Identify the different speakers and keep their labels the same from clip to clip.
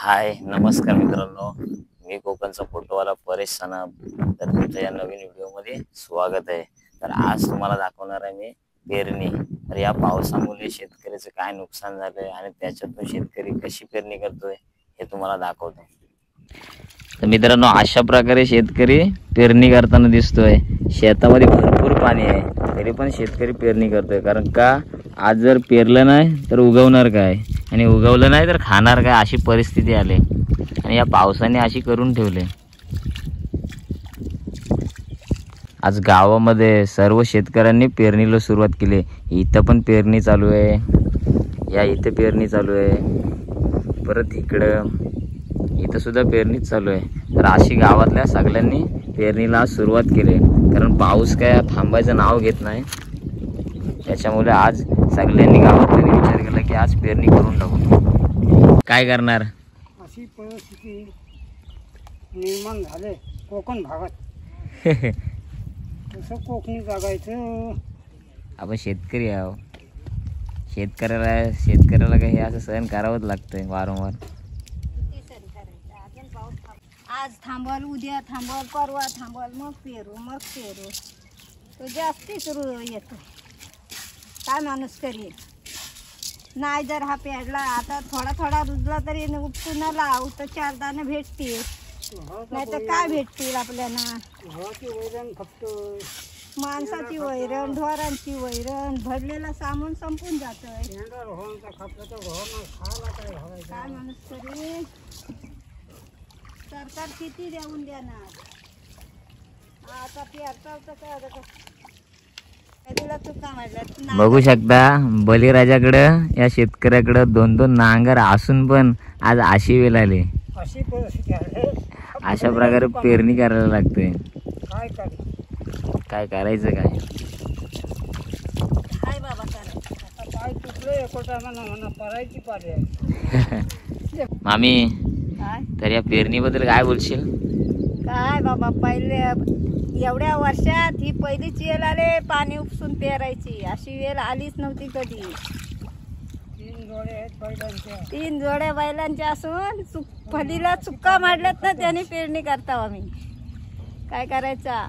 Speaker 1: हाय नमस्कार मित्रांनो, मी कोकणचा फोटोवाला परेश सनाब. तर तुमच्या या नवीन व्हिडिओमध्ये स्वागत आहे. तर आज तुम्हाला दाखवणार आहे मी पेरणी. तर या पावसामुळे शेतकऱ्याचं काय नुकसान झालंय आणि त्याच्यातून शेतकरी कशी पेरणी करतोय हे तुम्हाला दाखवतो. तर मित्रांनो, अशा प्रकारे शेतकरी पेरणी करताना दिसतोय. शेतामध्ये भरपूर पाणी आहे तरी पण शेतकरी पेरणी करतोय. कारण का, आज जर पेरलं नाही तर उगवणार काय आणि उगवलं नाही तर खाणार काय, अशी परिस्थिती आली आणि या पावसाने अशी करून ठेवले. आज गावामध्ये सर्व शेतकऱ्यांनी पेरणीला सुरुवात केली. इथं पण पेरणी चालू आहे, या इथे पेरणी चालू आहे, परत इथं सुद्धा पेरणीच चालू आहे. तर अशी गावातल्या सगळ्यांनी पेरणीला सुरुवात केली. कारण पाऊस काय थांबायचं नाव घेत नाही, त्याच्यामुळे आज सगळ्यांनी गावातल्यांनी विचार केला की आज पेरणी करून टाकू. काय करणार,
Speaker 2: अशी परिस्थिती निर्माण झाले कोकण भागात. कसं कोकणी जगायचं? आपण
Speaker 1: शेतकरी आहो, शेतकऱ्याला काही हे असं सहन करावंच लागतंय वारंवार.
Speaker 3: आज थांबल, उद्या थांबल, परवा थांबल, मग पेरू तो जास्तीच येतो. काय माणूस करेल? नाही जर हा पेरला, आता थोडा रुजला तरी उपटून लावू तर 4 दाणे भेटतील, नाही तर काय भेटतील आपल्याला?
Speaker 2: वैरण फक्त
Speaker 3: माणसाची वैरण, ढोरांची वैरण, भरलेला सामान संपून जातोय. काय माणूस करेल? सरकार किती देऊन देणार? आता
Speaker 1: बघू शकता बळीराजाकडं, या शेतकऱ्याकडं 2-2 नांगर असून पण आज अशी वेळ आली.
Speaker 2: अशी परिस्थिती आहे.
Speaker 1: अशा प्रकारे पेरणी करायला लागते.
Speaker 2: काय
Speaker 1: करायचं काय?
Speaker 3: काय बाबा करायचं?
Speaker 2: काय चुकलं एकोटा म्हणा परायची पारी.
Speaker 1: मामी,
Speaker 3: काय
Speaker 1: तर या पेरणीबद्दल काय बोलशील?
Speaker 3: काय बाबा, पहिले एवढ्या वर्षात ही पहिलीच वेळ आले पाणी उपसून पेरायची. अशी वेळ आलीच नव्हती कधी. 3 जोड्या बैलांच्या असून फलीला चुक्का मारल्यात ना, त्याने पेरणी करता आम्ही. काय करायचा?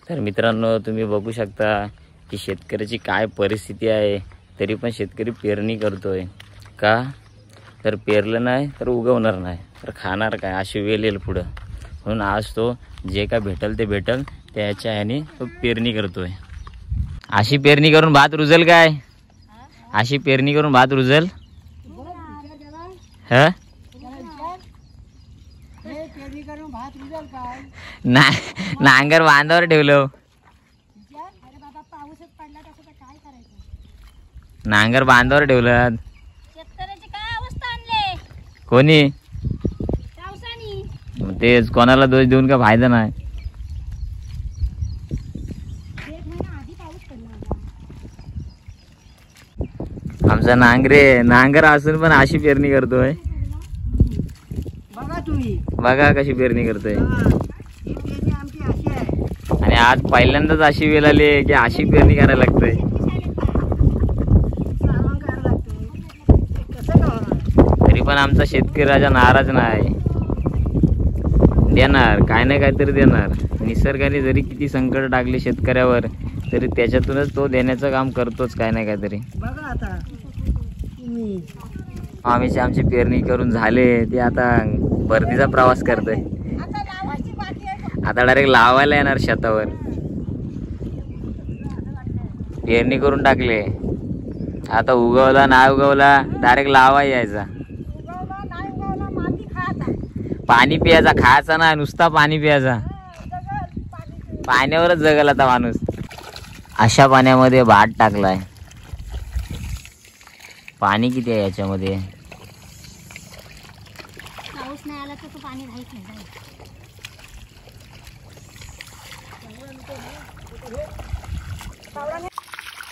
Speaker 1: तर मित्रांनो, तुम्ही बघू शकता की शेतकऱ्याची काय परिस्थिती आहे, तरी पण शेतकरी पेरणी करतोय. का तर पेरलं नाही तर उगवणार नाही तर खाणार काय, अशी वेळ येईल पुढं. म्हणून आज तो जे काय भेटल ते भेटल त्याच्या ह्याने तो पेरणी करतोय. अशी पेरणी करून भात रुजल काय? अशी पेरणी करून भात रुजल? नांगर बांधावर ठेवलं, नांगर बांधावर ठेवलं. कोणी? तेच, कोणाला दोष देऊन का फायदा नाही. आमचा नांगर असून पण अशी पेरणी करतोय. बघा कशी पेरणी करतोय. आणि आज पहिल्यांदाच अशी वेळ आली की अशी पेरणी करायला लागतंय. तरी पण आमचा शेतकरी राजा नाराज नाही, देणार काय ना काहीतरी देणार. निसर्गाने जरी किती संकट टाकले शेतकऱ्यावर तरी त्याच्यातूनच तो देण्याचं काम करतोच काय ना काहीतरी. आमची पेरणी करून झाले, ते आता परतीचा प्रवास करतोय. आता डायरेक्ट लावायला येणार शेतावर. पेरणी करून टाकले, आता उगवला नाही उगवला डायरेक्ट लावा यायचा. पाणी प्यायचा, खायचा ना, नुसता पाणी प्यायचा. पाण्यावरच जगल आता माणूस. अशा पाण्यामध्ये भात टाकलाय. पाणी किती आहे याच्यामध्ये?
Speaker 3: पाऊस नाही आला तर पाणी राहत नाही.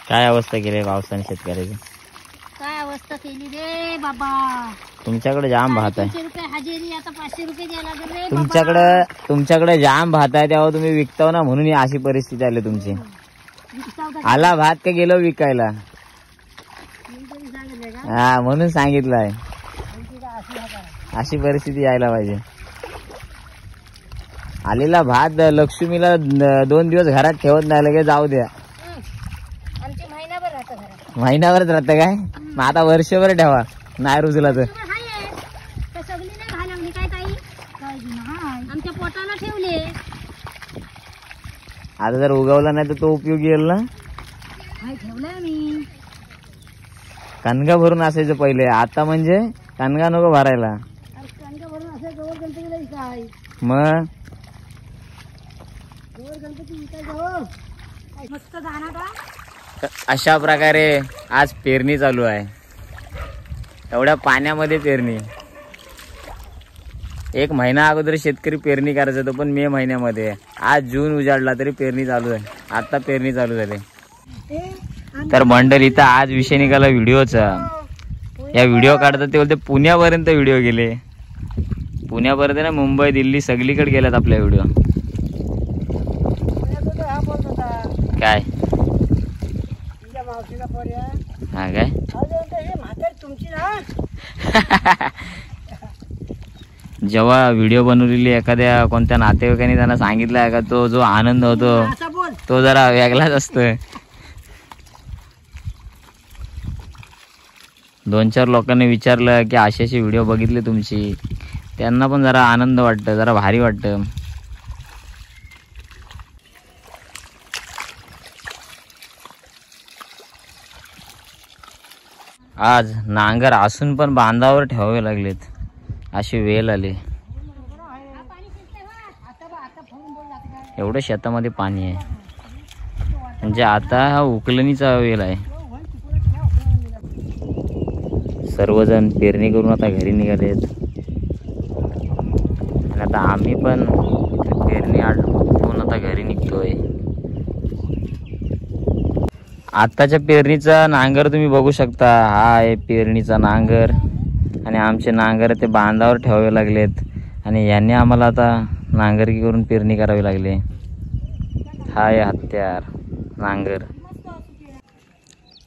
Speaker 1: काय अवस्था केली पावसाने शेतकऱ्याची?
Speaker 3: काय अवस्था केली रे बाबा.
Speaker 1: तुमच्याकडे जाम भात आहे.
Speaker 3: 300 रुपये हजेरी, आता 500 रुपये द्यायला लागले रे.
Speaker 1: तुमच्याकडे जाम भात आहे, तेव्हा तुम्ही विकताव ना, म्हणून अशी परिस्थिती आली तुमची. आला भात का गेलो विकायला? हा, म्हणून सांगितलंय. अशी परिस्थिती यायला पाहिजे. आलेला भात लक्ष्मीला 2 दिवस घरात ठेवत नाही, लगे जाऊ द्या.
Speaker 3: आमची महिनाभर राहतं घरात.
Speaker 1: महिनाभरच राहतं काय? मग आता वर्षभर ठेवा, नाही रुजला तर.
Speaker 3: सगळी नाही घालवली काय ताई? आमच्या पोटाला ठेवले.
Speaker 1: आता जर उगवला नाही तर तो उपयोगी येईल ना.
Speaker 3: ठेवलंय मी.
Speaker 1: कणगा भरून असायचं पहिले, आता म्हणजे कणगा नको भरायला.
Speaker 3: कणगा भरून असं जवळ गणपतीला काय
Speaker 1: मग
Speaker 3: जवळ गणपती विकायचं. मस्त जाणार का?
Speaker 1: अशा प्रकारे आज पेरणी चालू आहे. एवढ्या पाण्यामध्ये पेरणी. 1 महिना अगोदर शेतकरी पेरणी करायचं होतं, पण मे महिन्यामध्ये. आज जून उजाडला तरी पेरणी चालू आहे. आता पेरणी चालू झाली. तर मंडळी, इथं आज विषय निघाला व्हिडिओचा. या व्हिडिओ काढतात ते बोलते पुण्यापर्यंत व्हिडिओ गेले. पुण्यापर्यंत ना, मुंबई दिल्ली सगळीकडे गेल्यात आपल्या व्हिडिओ.
Speaker 2: हा बोलत होता
Speaker 1: काय
Speaker 2: तुझ्या मावशीला पर्या.
Speaker 1: हा काय
Speaker 2: हे म्हातारी तुमची ना.
Speaker 1: जेव्हा व्हिडिओ बनवलेली एखाद्या कोणत्या नातेवाईकांनी त्यांना सांगितलं का, तो जो आनंद होतो
Speaker 2: असं बोल.
Speaker 1: तो जरा वेगळाच असतोय. 2-4 लोकांनी विचारलं की अशी व्हिडिओ बघितली तुमची, त्यांना पण जरा आनंद वाटतं, जरा भारी वाटतं. आज नांगर असून पण बांधावर ठेवावे लागलेत, अशी वेळ आली. एवढं शेतामध्ये पाणी आहे, म्हणजे आता हा उकलणीचा वेळ आहे. सर्वजण पेरणी करून आता घरी निघालेत. आणि आता आम्ही पण पेरणी आटपून आता घरी निघतोय. आत्ताच्या पेरणीचा नांगर तुम्ही बघू शकता. हा आहे पेरणीचा नांगर. आणि आमचे नांगर ते बांधावर ठेवावे लागलेत. आणि यांनी आम्हाला आता नांगरकी करून पेरणी करावी लागली. हा आहे हत्यार नांगर.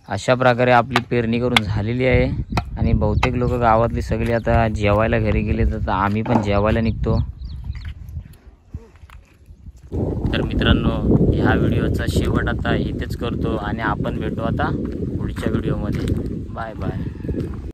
Speaker 1: अशा प्रकारे आपली पेरणी करून झालेली आहे. आणि बहुतेक लोक गावातली सगळी आता जेवायला घरी गेले, तर आम्ही पण जेवायला निघतो. तर मित्रांनो, ह्या व्हिडिओचा शेवट आता इथेच करतो आणि आपण भेटू आता पुढच्या व्हिडिओमध्ये. Bye bye.